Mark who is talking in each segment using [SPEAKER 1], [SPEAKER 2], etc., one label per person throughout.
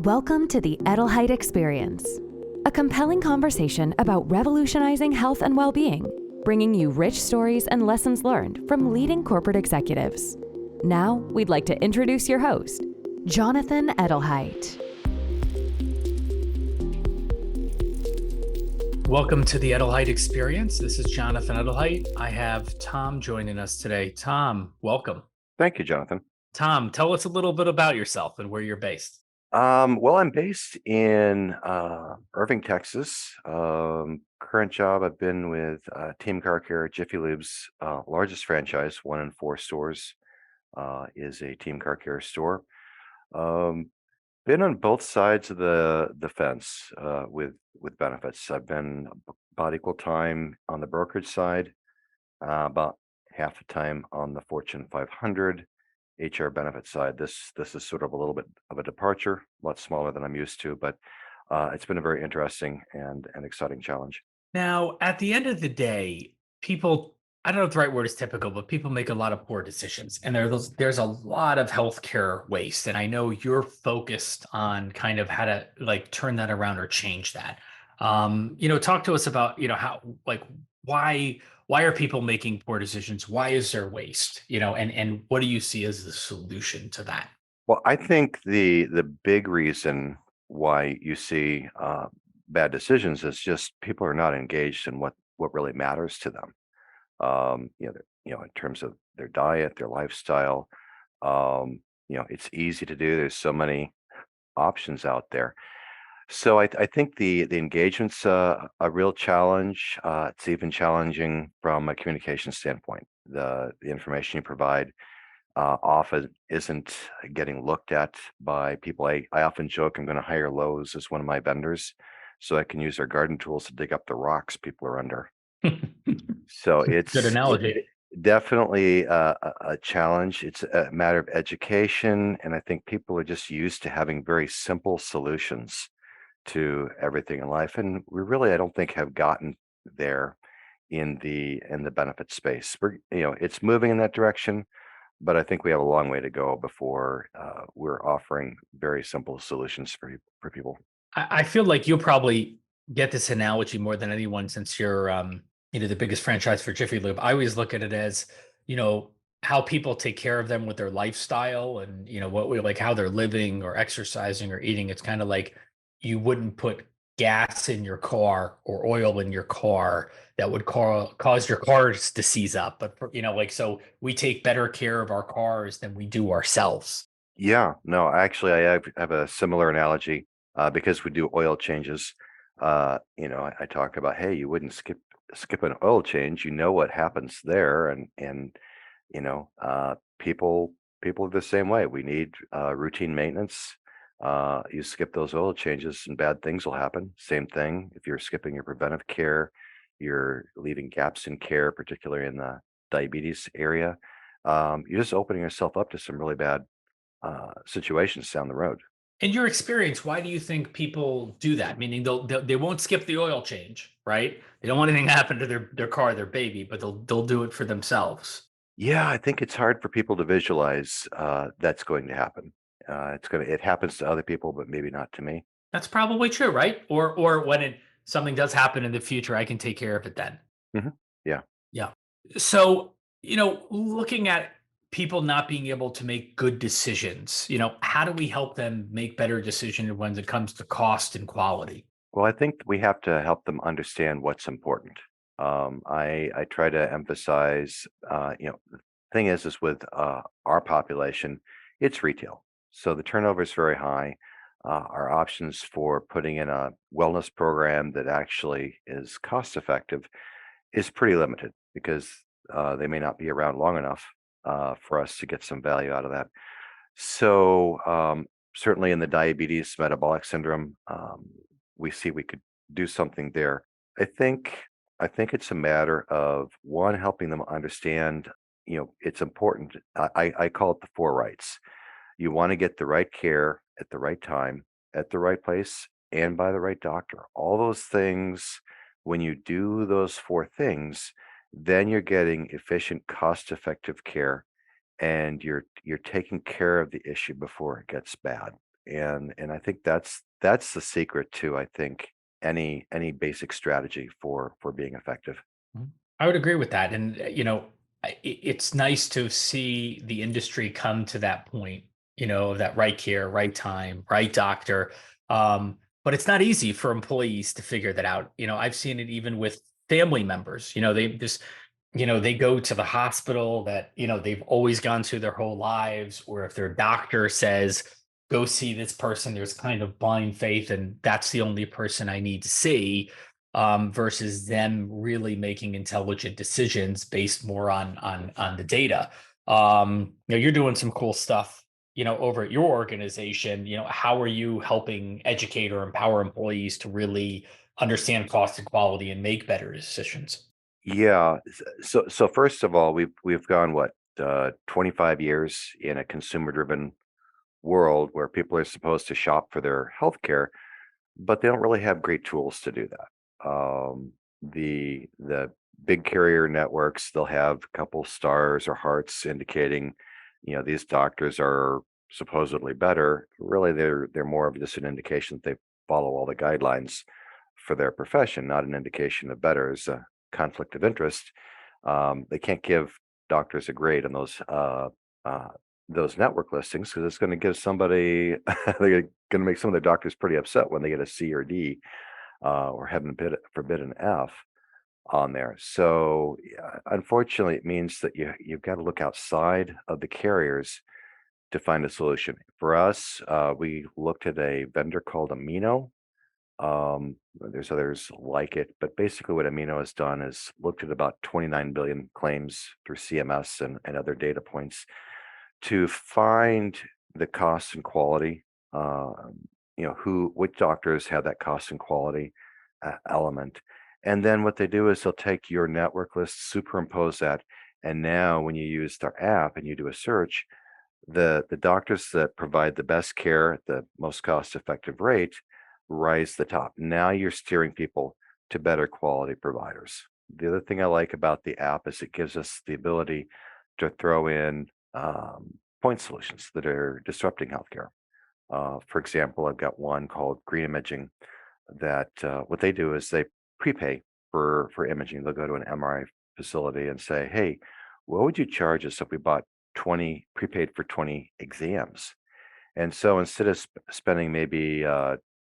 [SPEAKER 1] Welcome to the Edelheit Experience, a compelling conversation about revolutionizing health and well-being, bringing you rich stories and lessons learned from leading corporate executives. Now, we'd like to introduce your host, Jonathan Edelheit.
[SPEAKER 2] Welcome to the Edelheit Experience. This is Jonathan Edelheit. I have Tom joining us today. Tom, welcome.
[SPEAKER 3] Thank you, Jonathan.
[SPEAKER 2] Tom, tell us a little bit about yourself and where you're based.
[SPEAKER 3] Well, I'm based in Irving, Texas. Current job, I've been with Team Car Care, Jiffy Lube's largest franchise, 1 in 4 stores is a Team Car Care store. Been on both sides of the fence with benefits. I've been about equal time on the brokerage side, about half the time on the Fortune 500 HR benefit side. This is sort of a little bit of a departure, a lot smaller than I'm used to, but it's been a very interesting and exciting challenge.
[SPEAKER 2] Now, at the end of the day, people, I don't know if the right word is typical, but people make a lot of poor decisions. And there's a lot of healthcare waste. And I know you're focused on kind of how to turn that around or change that. Talk to us about, how, why are people making poor decisions? Why is there waste? And what do you see as the solution to that?
[SPEAKER 3] Well, I think the big reason why you see bad decisions is just people are not engaged in what really matters to them. In terms of their diet, their lifestyle. It's easy to do. There's so many options out there. So I think the engagement's a real challenge. It's even challenging from a communication standpoint. The information you provide often isn't getting looked at by people. I often joke I'm going to hire Lowe's as one of my vendors so I can use their garden tools to dig up the rocks people are under. So it's
[SPEAKER 2] Good analogy.
[SPEAKER 3] definitely a challenge. It's a matter of education, and I think people are just used to having very simple solutions to everything in life, and we really, I don't think, have gotten there in the benefit space. It's moving in that direction, but I think we have a long way to go before we're offering very simple solutions for people.
[SPEAKER 2] I feel like you'll probably get this analogy more than anyone since you're, the biggest franchise for Jiffy Lube. I always look at it as, how people take care of them with their lifestyle and, how they're living or exercising or eating. It's kind of like you wouldn't put gas in your car or oil in your car that would cause your cars to seize up. But, so we take better care of our cars than we do ourselves.
[SPEAKER 3] Yeah, no, actually, I have a similar analogy because we do oil changes. I talk about, hey, you wouldn't skip an oil change. You know what happens there, and people are the same way. We need routine maintenance. You skip those oil changes and bad things will happen. Same thing if you're skipping your preventive care, you're leaving gaps in care, particularly in the diabetes area. You're just opening yourself up to some really bad situations down the road.
[SPEAKER 2] In your experience, why do you think people do that? Meaning they won't skip the oil change, right? They don't want anything to happen to their car, their baby, but they'll do it for themselves.
[SPEAKER 3] Yeah, I think it's hard for people to visualize that's going to happen. It happens to other people, but maybe not to me.
[SPEAKER 2] That's probably true, right? Or when something does happen in the future, I can take care of it then.
[SPEAKER 3] Yeah.
[SPEAKER 2] Yeah. So, looking at people not being able to make good decisions, how do we help them make better decisions when it comes to cost and quality?
[SPEAKER 3] Well, I think we have to help them understand what's important. I try to emphasize, the thing is with our population, it's retail. So the turnover is very high. Our options for putting in a wellness program that actually is cost effective is pretty limited because they may not be around long enough for us to get some value out of that. So certainly in the diabetes metabolic syndrome, we see we could do something there. I think it's a matter of one, helping them understand, it's important. I call it the 4 rights. You want to get the right care at the right time, at the right place, and by the right doctor. All those things, when you do those 4 things, then you're getting efficient, cost-effective care, and you're taking care of the issue before it gets bad. And I think that's the secret to, I think, any basic strategy for being effective.
[SPEAKER 2] Mhm. I would agree with that. And, it's nice to see the industry come to that point, of that right care, right time, right doctor. But it's not easy for employees to figure that out. I've seen it even with family members. They just, they go to the hospital that, they've always gone to their whole lives, or if their doctor says, go see this person, there's kind of blind faith, and that's the only person I need to see, versus them really making intelligent decisions based more on the data. You're doing some cool stuff, over at your organization. How are you helping educate or empower employees to really understand cost and quality and make better decisions?
[SPEAKER 3] Yeah. So first of all, we've gone what 25 years in a consumer-driven world where people are supposed to shop for their healthcare, but they don't really have great tools to do that. The big carrier networks, they'll have a couple stars or hearts indicating, these doctors are supposedly better. Really, they're more of just an indication that they follow all the guidelines for their profession, not an indication of better. Is a conflict of interest. They can't give doctors a grade on those network listings because it's going to give somebody they're going to make some of their doctors pretty upset when they get a C or D, or heaven forbid an F on there. So unfortunately, it means that you've got to look outside of the carriers to find a solution. For us, we looked at a vendor called Amino. There's others like it, but basically what Amino has done is looked at about 29 billion claims through CMS and other data points to find the cost and quality, which doctors have that cost and quality element. And then what they do is they'll take your network list, superimpose that, and now when you use their app and you do a search, the doctors that provide the best care at the most cost effective rate rise to the top. Now you're steering people to better quality providers. The other thing I like about the app is it gives us the ability to throw in point solutions that are disrupting healthcare. For example, I've got one called Green Imaging that what they do is they prepay for imaging. They'll go to an MRI facility and say, "Hey, what would you charge us if we bought 20 prepaid for 20 exams?" And so instead of spending maybe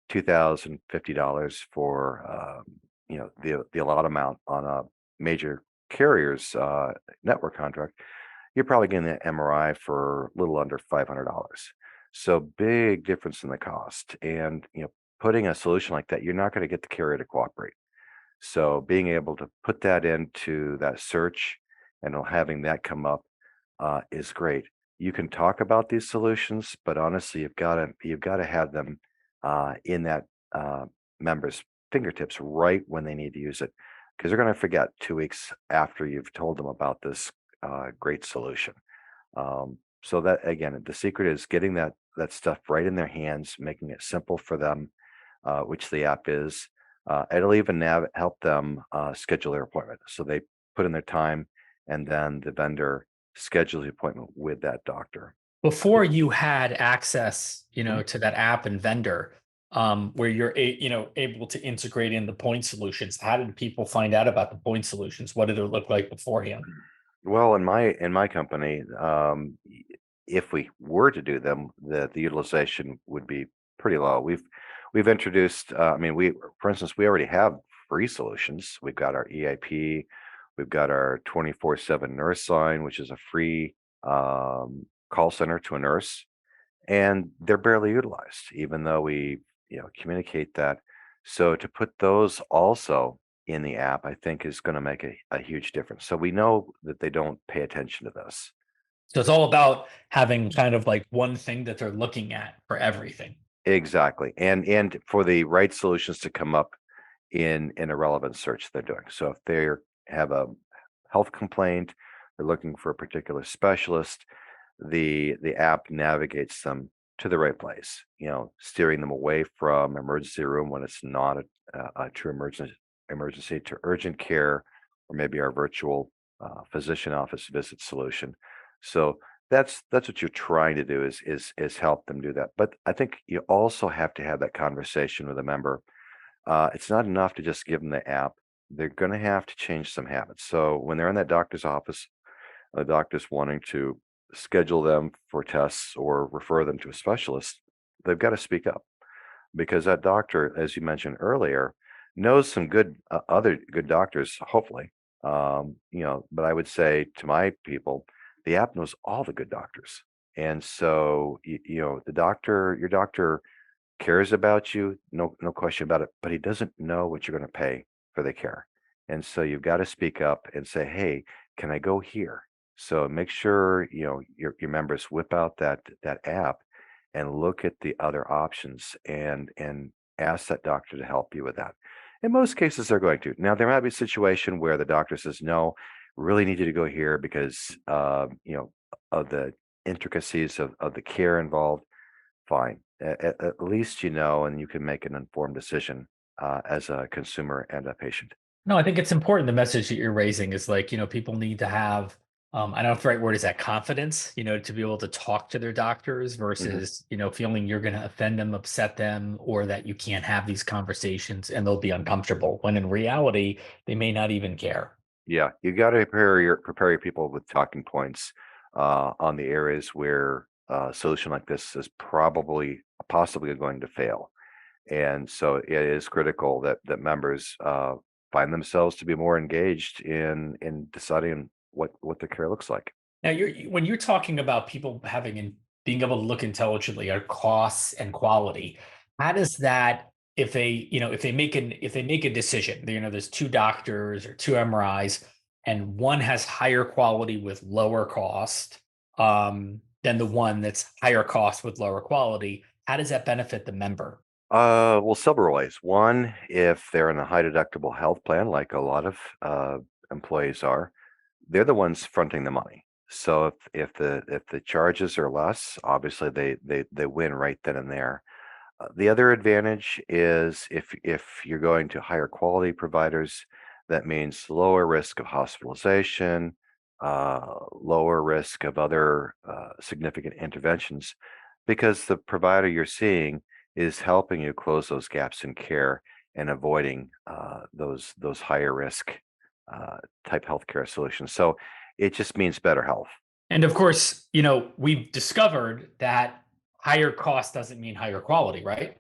[SPEAKER 3] $2,050 for the allot amount on a major carrier's network contract, you're probably getting an MRI for a little under $500. So big difference in the cost. And putting a solution like that, you're not going to get the carrier to cooperate. So being able to put that into that search and having that come up is great. You can talk about these solutions, but honestly, you've got to have them in that member's fingertips right when they need to use it, because they're going to forget 2 weeks after you've told them about this great solution. So that again, the secret is getting that stuff right in their hands, making it simple for them, which the app is. It'll even help them schedule their appointment. So they put in their time, and then the vendor schedules the appointment with that doctor.
[SPEAKER 2] Before you had access,
[SPEAKER 3] Mhm.
[SPEAKER 2] to that app and vendor, where you're able to integrate in the point solutions, how did people find out about the point solutions? What did it look like beforehand?
[SPEAKER 3] Well, in my company, if we were to do them, the utilization would be pretty low. We've introduced, I mean, for instance, we already have free solutions. We've got our EIP, we've got our 24/7 nurse line, which is a free call center to a nurse, and they're barely utilized, even though we communicate that. So to put those also in the app, I think is going to make a huge difference. So we know that they don't pay attention to this.
[SPEAKER 2] So it's all about having kind of like one thing that they're looking at for everything.
[SPEAKER 3] Exactly. And for the right solutions to come up in a relevant search they're doing. So if they have a health complaint, they're looking for a particular specialist, the app navigates them to the right place, steering them away from emergency room when it's not a true emergency to urgent care, or maybe our virtual physician office visit solution. So That's what you're trying to do is help them do that. But I think you also have to have that conversation with a member. It's not enough to just give them the app. They're going to have to change some habits. So when they're in that doctor's office, the doctor's wanting to schedule them for tests or refer them to a specialist, they've got to speak up because that doctor, as you mentioned earlier, knows some good other good doctors, hopefully. But I would say to my people, the app knows all the good doctors. And so, your doctor cares about you, no question about it, but he doesn't know what you're going to pay for the care. And so you've got to speak up and say, "Hey, can I go here?" So make sure, your members whip out that app and look at the other options and ask that doctor to help you with that. In most cases, they're going to. Now, there might be a situation where the doctor says, "No, really need you to go here because, of the intricacies of the care involved." Fine. At least you know, and you can make an informed decision as a consumer and a patient.
[SPEAKER 2] No, I think it's important. The message that you're raising is like, people need to have, I don't know if the right word is that confidence, to be able to talk to their doctors
[SPEAKER 3] Mhm.
[SPEAKER 2] versus, feeling you're going to offend them, upset them, or that you can't have these conversations and they'll be uncomfortable when in reality, they may not even care.
[SPEAKER 3] Yeah, you got to prepare your people with talking points on the areas where a solution like this is probably possibly going to fail. And so it is critical that members find themselves to be more engaged in deciding what the care looks like.
[SPEAKER 2] Now, when you're talking about people having and being able to look intelligently at costs and quality, how does that if they make a decision, there's two doctors or two MRIs, and one has higher quality with lower cost than the one that's higher cost with lower quality, how does that benefit the member?
[SPEAKER 3] Well, several ways. One, if they're in a high deductible health plan, like a lot of employees are, they're the ones fronting the money. So if the charges are less, obviously they win right then and there. The other advantage is if you're going to higher quality providers, that means lower risk of hospitalization, lower risk of other significant interventions, because the provider you're seeing is helping you close those gaps in care and avoiding those higher risk type healthcare solutions. So it just means better health.
[SPEAKER 2] And of course, we've discovered that higher cost doesn't mean higher quality, right?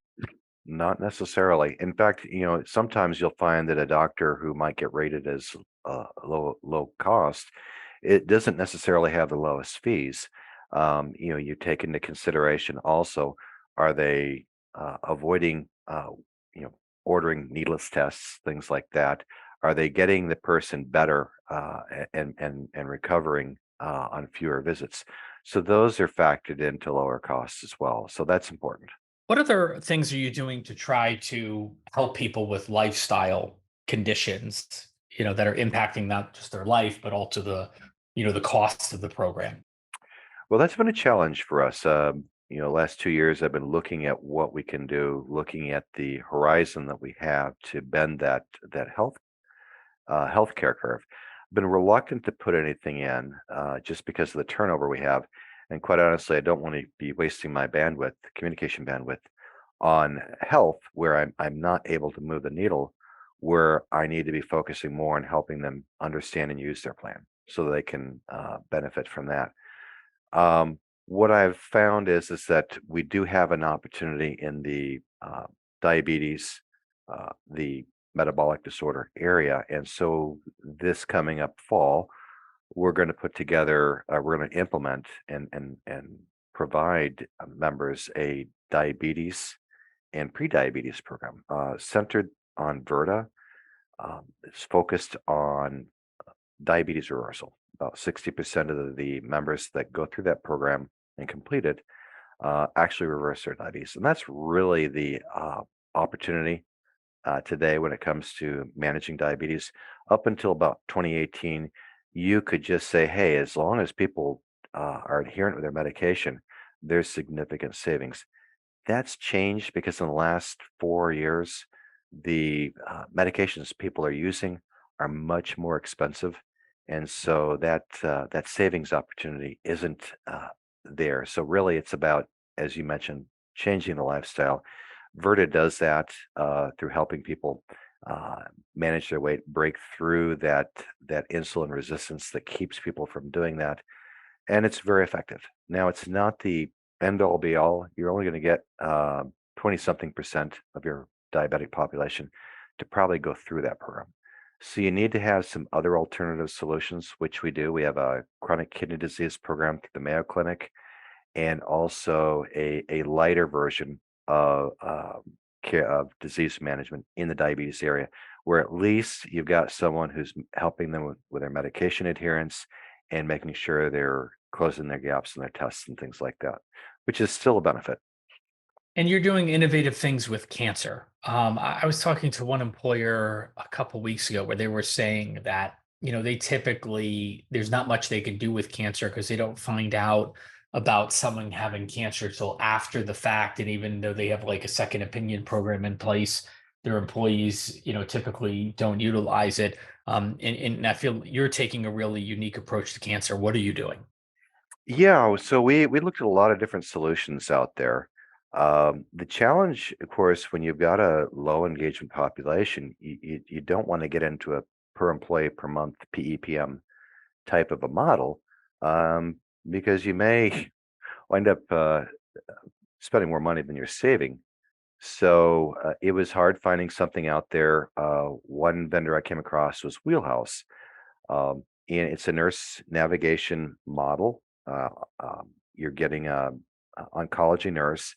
[SPEAKER 3] Not necessarily. In fact, sometimes you'll find that a doctor who might get rated as low cost, it doesn't necessarily have the lowest fees. You take into consideration also, are they avoiding, ordering needless tests, things like that? Are they getting the person better and recovering on fewer visits? So those are factored into lower costs as well. So that's important.
[SPEAKER 2] What other things are you doing to try to help people with lifestyle conditions, that are impacting not just their life, but also the costs of the program?
[SPEAKER 3] Well, that's been a challenge for us. Last 2 years, I've been looking at what we can do, looking at the horizon that we have to bend that healthcare curve. Been reluctant to put anything in just because of the turnover we have, and quite honestly, I don't want to be wasting my bandwidth, communication bandwidth, on health where I'm not able to move the needle, where I need to be focusing more on helping them understand and use their plan so they can benefit from that. What I've found is that we do have an opportunity in the diabetes, the metabolic disorder area, and so this coming up fall, we're going to put together, we're going to implement and provide members a diabetes and pre-diabetes program centered on Verta. It's focused on diabetes reversal. About 60% of the members that go through that program and complete it actually reverse their diabetes. And that's really the opportunity today when it comes to managing diabetes. Up until about 2018, you could just say, hey, as long as people are adherent with their medication, there's significant savings. That's changed because in the last 4 years, the medications people are using are much more expensive. And so that savings opportunity isn't there. So really, it's about, as you mentioned, changing the lifestyle. Verta does that through helping people uh, manage their weight, break through that insulin resistance that keeps people from doing that, and it's very effective. Now, it's not the end all be all. You're only going to get 20 something percent of your diabetic population to probably go through that program. So you need to have some other alternative solutions, which we do. We have a chronic kidney disease program through the Mayo Clinic, and also a lighter version of care of disease management in the diabetes area, where at least you've got someone who's helping them with their medication adherence and making sure they're closing their gaps in their tests and things like that, which is still a benefit.
[SPEAKER 2] And you're doing innovative things with cancer. I was talking to one employer a couple weeks ago where they were saying that, they typically, there's not much they can do with cancer because they don't find out about someone having cancer till after the fact. And even though they have like a second opinion program in place, their employees, typically don't utilize it. And I feel you're taking a really unique approach to cancer. What are you doing?
[SPEAKER 3] Yeah, so we looked at a lot of different solutions out there. The challenge, of course, when you've got a low engagement population, you don't want to get into a per employee per month PEPM type of a model, um, because you may wind up spending more money than you're saving. So it was hard finding something out there. One vendor I came across was Wheelhouse, and it's a nurse navigation model. Uh, you're getting a oncology nurse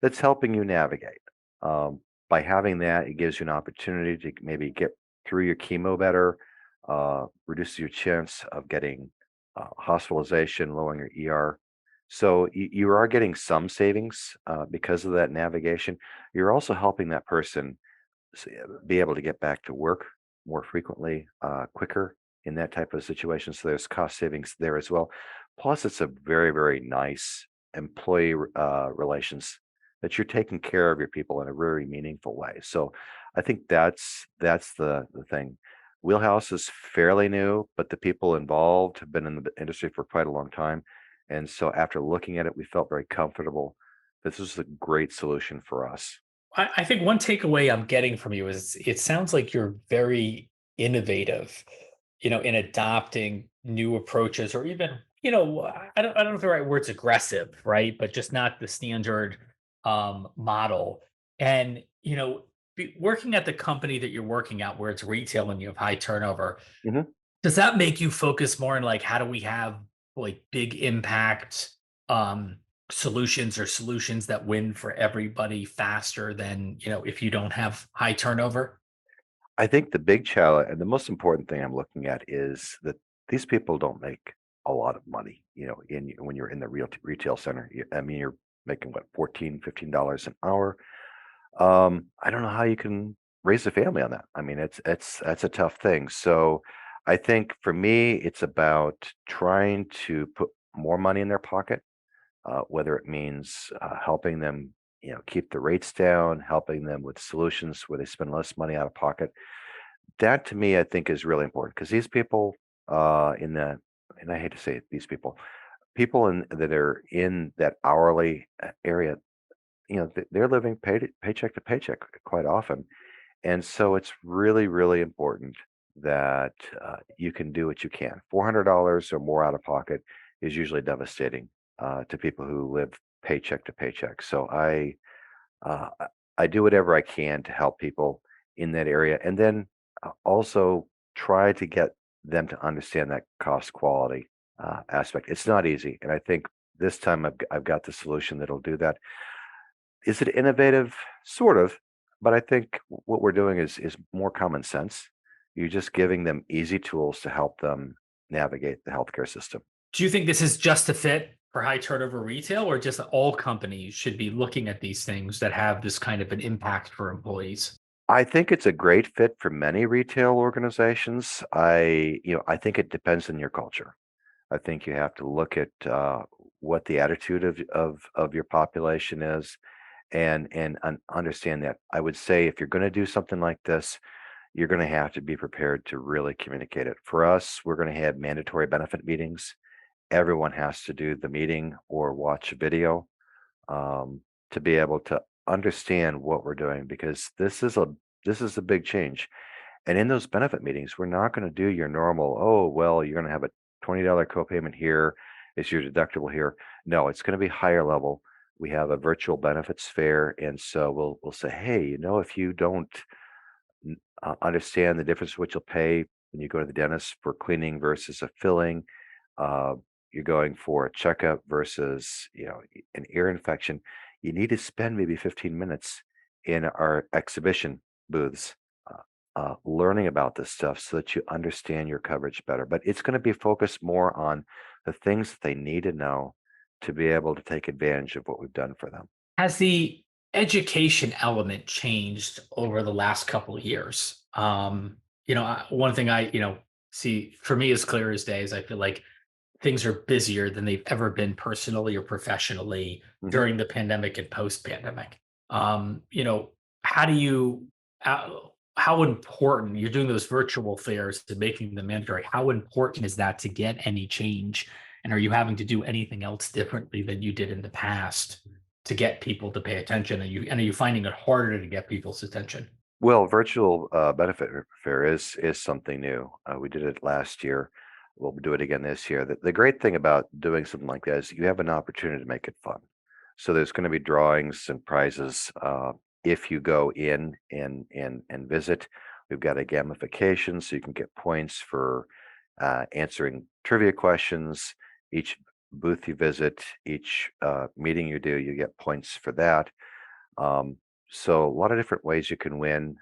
[SPEAKER 3] that's helping you navigate. By having that, it gives you an opportunity to maybe get through your chemo better, reduces your chance of getting hospitalization, lowering your ER. So you are getting some savings because of that navigation. You're also helping that person be able to get back to work more frequently, quicker in that type of situation. So there's cost savings there as well. Plus, it's a very, very nice employee relations that you're taking care of your people in a very meaningful way. So I think that's the thing. Wheelhouse is fairly new, but the people involved have been in the industry for quite a long time. And so after looking at it, we felt very comfortable. This is a great solution for us.
[SPEAKER 2] I think one takeaway I'm getting from you is it sounds like you're very innovative, in adopting new approaches or even, I don't know if the right word's aggressive, right? But just not the standard model. And, working at the company that you're working at where it's retail and you have high turnover,
[SPEAKER 3] Mhm.
[SPEAKER 2] does that make you focus more on like how do we have like big impact um solutions or solutions that win for everybody faster than, if you don't have high turnover?
[SPEAKER 3] I think the big challenge and the most important thing I'm looking at is that these people don't make a lot of money, when you're in the real retail center. I mean, you're making what, 14, $15 an hour. I don't know how you can raise a family on that. I mean, it's that's a tough thing. So I think for me, it's about trying to put more money in their pocket, whether it means helping them, keep the rates down, helping them with solutions where they spend less money out of pocket. That to me, I think is really important because these people in the, and I hate to say it, these people that are in that hourly area, they're living paycheck to paycheck quite often. And so it's really, really important that you can do what you can. $400 or more out of pocket is usually devastating to people who live paycheck to paycheck. So uh, I do whatever I can to help people in that area, and then also try to get them to understand that cost quality aspect. It's not easy, and I think this time I've got the solution that'll do that. Is it innovative? Sort of, but I think what we're doing is more common sense. You're just giving them easy tools to help them navigate the healthcare system.
[SPEAKER 2] Do you think this is just a fit for high turnover retail or just all companies should be looking at these things that have this kind of an impact for employees?
[SPEAKER 3] I think it's a great fit for many retail organizations. I think it depends on your culture. I think you have to look at what the attitude of your population is, and understand that. I would say if you're going to do something like this, you're going to have to be prepared to really communicate it. For us, we're going to have mandatory benefit meetings. Everyone has to do the meeting or watch a video um, to be able to understand what we're doing, because this is a big change. And in those benefit meetings, we're not going to do your normal, oh, well, you're going to have a $20 copayment here. Is your deductible here? No, it's going to be higher level. We have a virtual benefits fair. And so we'll say, hey, if you don't understand the difference what you'll pay when you go to the dentist for cleaning versus a filling, uh, you're going for a checkup versus, an ear infection, you need to spend maybe 15 minutes in our exhibition booths learning about this stuff so that you understand your coverage better. But it's going to be focused more on the things that they need to know to be able to take advantage of what we've done for them.
[SPEAKER 2] Has the education element changed over the last couple of years? One thing I, see for me as clear as day is I feel like things are busier than they've ever been personally or professionally
[SPEAKER 3] Mhm.
[SPEAKER 2] during the pandemic and post-pandemic. How do you, how important you're doing those virtual fairs to making them mandatory? How important is that to get any change? And are you having to do anything else differently than you did in the past to get people to pay attention? And are you finding it harder to get people's attention?
[SPEAKER 3] Well, virtual benefit fair is something new. We did it last year. We'll do it again this year. The great thing about doing something like that is you have an opportunity to make it fun. So there's going to be drawings and prizes if you go in and visit. We've got a gamification, so you can get points for answering trivia questions. Each booth you visit, each meeting you do, you get points for that. Um, so a lot of different ways you can win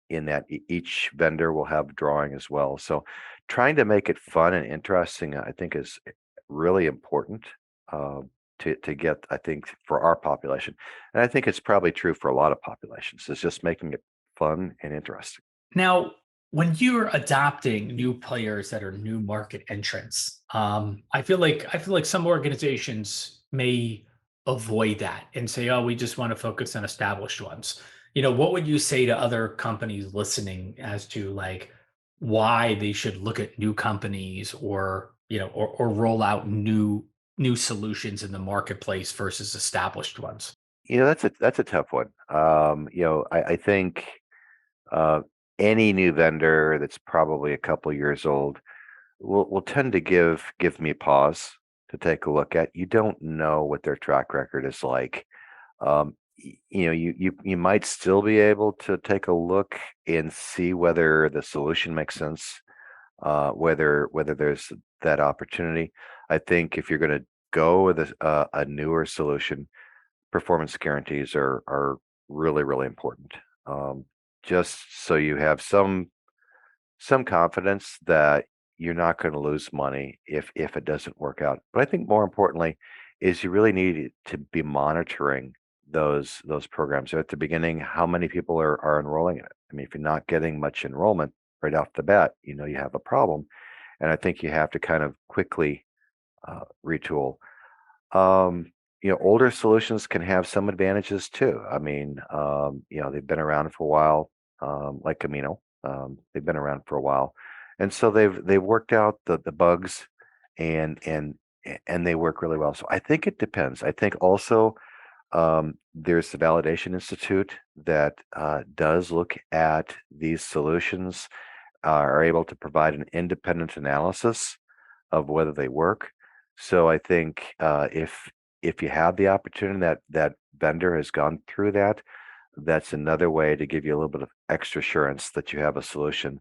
[SPEAKER 3] in that each vendor will have drawing as well. So trying to make it fun and interesting, I think is really important uh, to get, I think, for our population. And I think it's probably true for a lot of populations. It's just making it fun and interesting.
[SPEAKER 2] Now, when you're adopting new players that are new market entrants, I feel like some organizations may avoid that and say, "Oh, we just want to focus on established ones." What would you say to other companies listening as to like why they should look at new companies or or roll out new solutions in the marketplace versus established ones?
[SPEAKER 3] That's a tough one. I think uh, any new vendor that's probably a couple years old will tend to give me pause to take a look at. You don't know what their track record is like. You might still be able to take a look and see whether the solution makes sense, whether there's that opportunity. I think if you're going to go with a newer solution, performance guarantees are really really important. Um, just so you have some confidence that you're not going to lose money if it doesn't work out. But I think more importantly is you really need to be monitoring those programs at the beginning. How many people are enrolling in it? I mean, if you're not getting much enrollment right off the bat, you have a problem. And I think you have to kind of quickly retool. Um, older solutions can have some advantages too. I mean, they've been around for a while, like Camino. They've been around for a while, and so they've worked out the bugs, and they work really well. So I think it depends. I think also there's the Validation Institute that does look at these solutions, are able to provide an independent analysis of whether they work. So I think if you have the opportunity that vendor has gone through that, that's another way to give you a little bit of extra assurance that you have a solution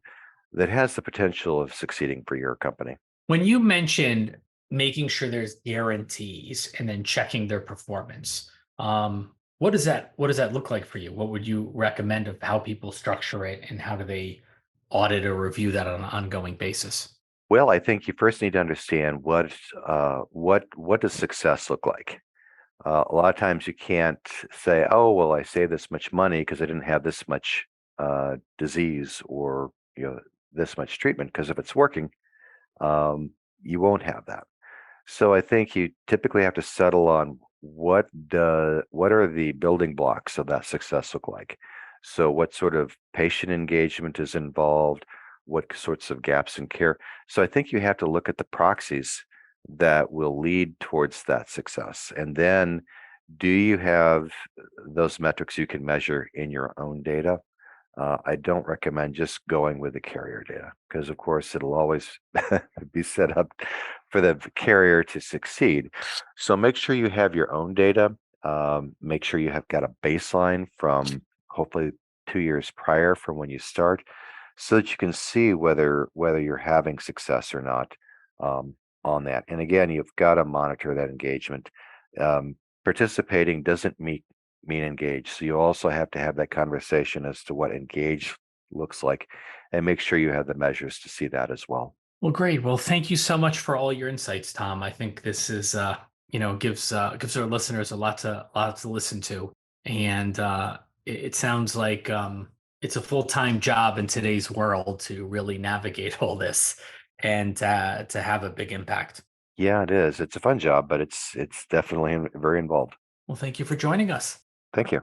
[SPEAKER 3] that has the potential of succeeding for your company.
[SPEAKER 2] When you mentioned making sure there's guarantees and then checking their performance, what does that look like for you? What would you recommend of how people structure it and how do they audit or review that on an ongoing basis?
[SPEAKER 3] Well, I think you first need to understand what does success look like. A lot of times you can't say, "Oh, well, I saved this much money because I didn't have this much disease or this much treatment." Because if it's working, um, you won't have that. So I think you typically have to settle on what are the building blocks of that success look like. So what sort of patient engagement is involved? What sorts of gaps in care? So I think you have to look at the proxies that will lead towards that success. And then do you have those metrics you can measure in your own data? I don't recommend just going with the carrier data because, of course, it'll always be set up for the carrier to succeed. So make sure you have your own data. Make sure you have got a baseline from hopefully 2 years prior from when you start, so that you can see whether you're having success or not on that. And again, you've got to monitor that engagement. Participating doesn't mean engaged. So you also have to have that conversation as to what engaged looks like and make sure you have the measures to see that as well.
[SPEAKER 2] Well, great. Well, thank you so much for all your insights, Tom. I think this is gives our listeners a lot to listen to. And it sounds like it's a full-time job in today's world to really navigate all this and to have a big impact.
[SPEAKER 3] Yeah, it is. It's a fun job, but it's definitely very involved.
[SPEAKER 2] Well, thank you for joining us.
[SPEAKER 3] Thank you.